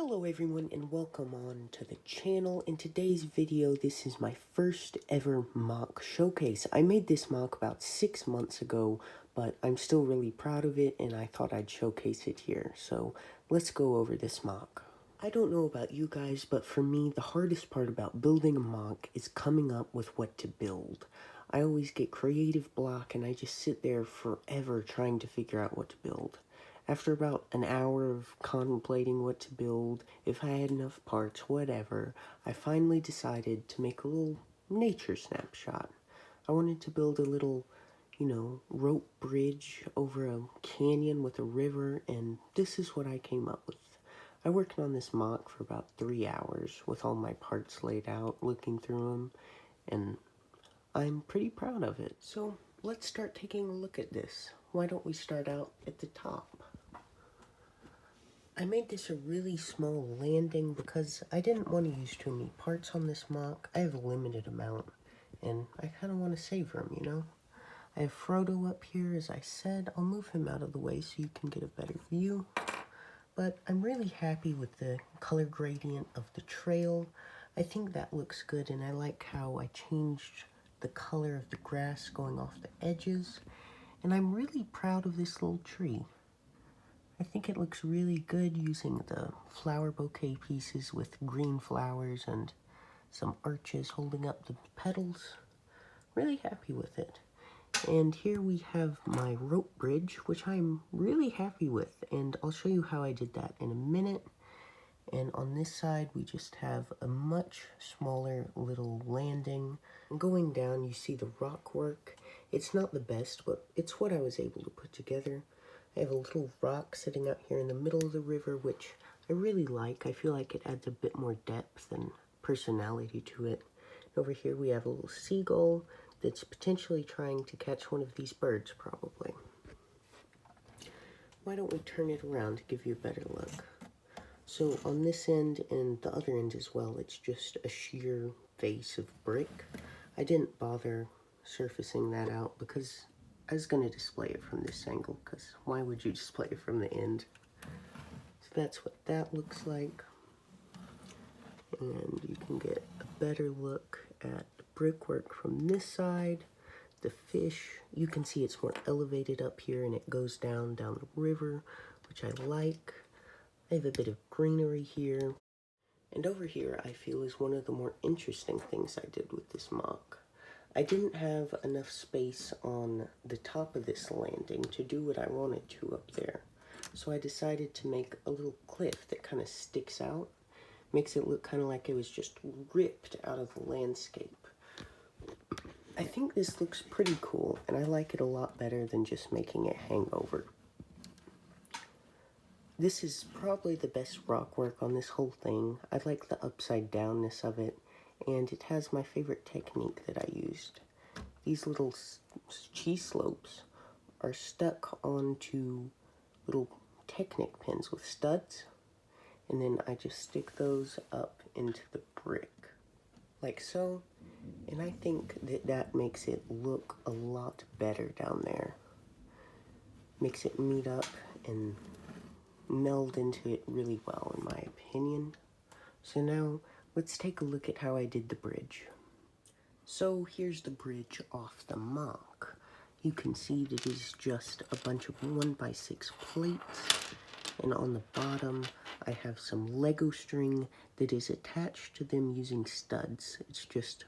Hello everyone and welcome on to the channel. In today's video, this is my first ever MOC showcase. I made this MOC about 6 months ago, but I'm still really proud of it and I thought I'd showcase it here. So let's go over this MOC. I don't know about you guys, but for me, the hardest part about building a MOC is coming up with what to build. I always get creative block and I just sit there forever trying to figure out what to build. After about an hour of contemplating what to build, if I had enough parts, whatever, I finally decided to make a little nature snapshot. I wanted to build a little, rope bridge over a canyon with a river, and this is what I came up with. I worked on this MOC for about 3 hours with all my parts laid out, looking through them, and I'm pretty proud of it. So let's start taking a look at this. Why don't we start out at the top? I made this a really small landing because I didn't want to use too many parts on this MOC. I have a limited amount, and I kind of want to savor him, I have Frodo up here, as I said. I'll move him out of the way so you can get a better view. But I'm really happy with the color gradient of the trail. I think that looks good, and I like how I changed the color of the grass going off the edges. And I'm really proud of this little tree. I think it looks really good using the flower bouquet pieces with green flowers and some arches holding up the petals. Really happy with it. And here we have my rope bridge, which I'm really happy with, and I'll show you how I did that in a minute. And on this side, we just have a much smaller little landing. And going down, you see the Rockwork. It's not the best, but it's what I was able to put together. I have a little rock sitting out here in the middle of the river, which I really like. I feel like it adds a bit more depth and personality to it. And over here we have a little seagull that's potentially trying to catch one of these birds, probably. Why don't we turn it around to give you a better look? So on this end and the other end as well, it's just a sheer face of brick. I didn't bother surfacing that out because I was going to display it from this angle, because why would you display it from the end? So that's what that looks like. And you can get a better look at the brickwork from this side. The fish, you can see it's more elevated up here and it goes down the river, which I like. I have a bit of greenery here. And over here, I feel is one of the more interesting things I did with this MOC. I didn't have enough space on the top of this landing to do what I wanted to up there. So I decided to make a little cliff that kind of sticks out. Makes it look kind of like it was just ripped out of the landscape. I think this looks pretty cool, and I like it a lot better than just making it hang over. This is probably the best rock work on this whole thing. I like the upside downness of it, and it has my favorite technique that I used. These little cheese slopes are stuck onto little Technic pins with studs, and then I just stick those up into the brick, like so, and I think that makes it look a lot better down there. Makes it meet up and meld into it really well, in my opinion. So now, let's take a look at how I did the bridge. So here's the bridge off the MOC. You can see that it is just a bunch of 1x6 plates, and on the bottom I have some Lego string that is attached to them using studs. It's just,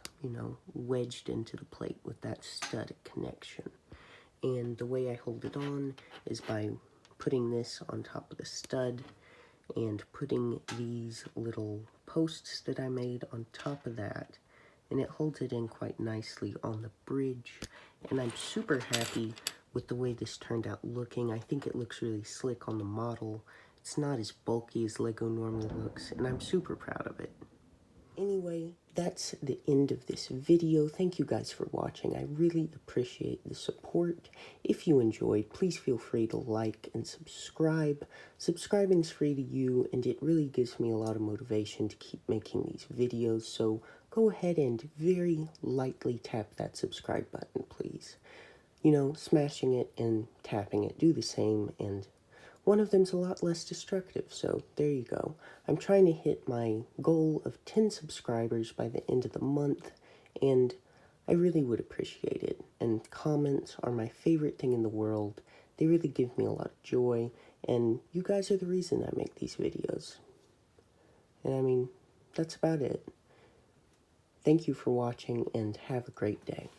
wedged into the plate with that stud connection. And the way I hold it on is by putting this on top of the stud and putting these little posts that I made on top of that, and it holds it in quite nicely on the bridge. And I'm super happy with the way this turned out looking. I think it looks really slick on the model. It's not as bulky as Lego normally looks, and I'm super proud of it. Anyway, that's the end of this video. Thank you guys for watching. I really appreciate the support. If you enjoyed, please feel free to like and subscribe. Subscribing's free to you, and it really gives me a lot of motivation to keep making these videos, so go ahead and very lightly tap that subscribe button, please. Smashing it and tapping it do the same, and one of them's a lot less destructive, so there you go. I'm trying to hit my goal of 10 subscribers by the end of the month, and I really would appreciate it. And comments are my favorite thing in the world. They really give me a lot of joy, and you guys are the reason I make these videos. And I mean, that's about it. Thank you for watching, and have a great day.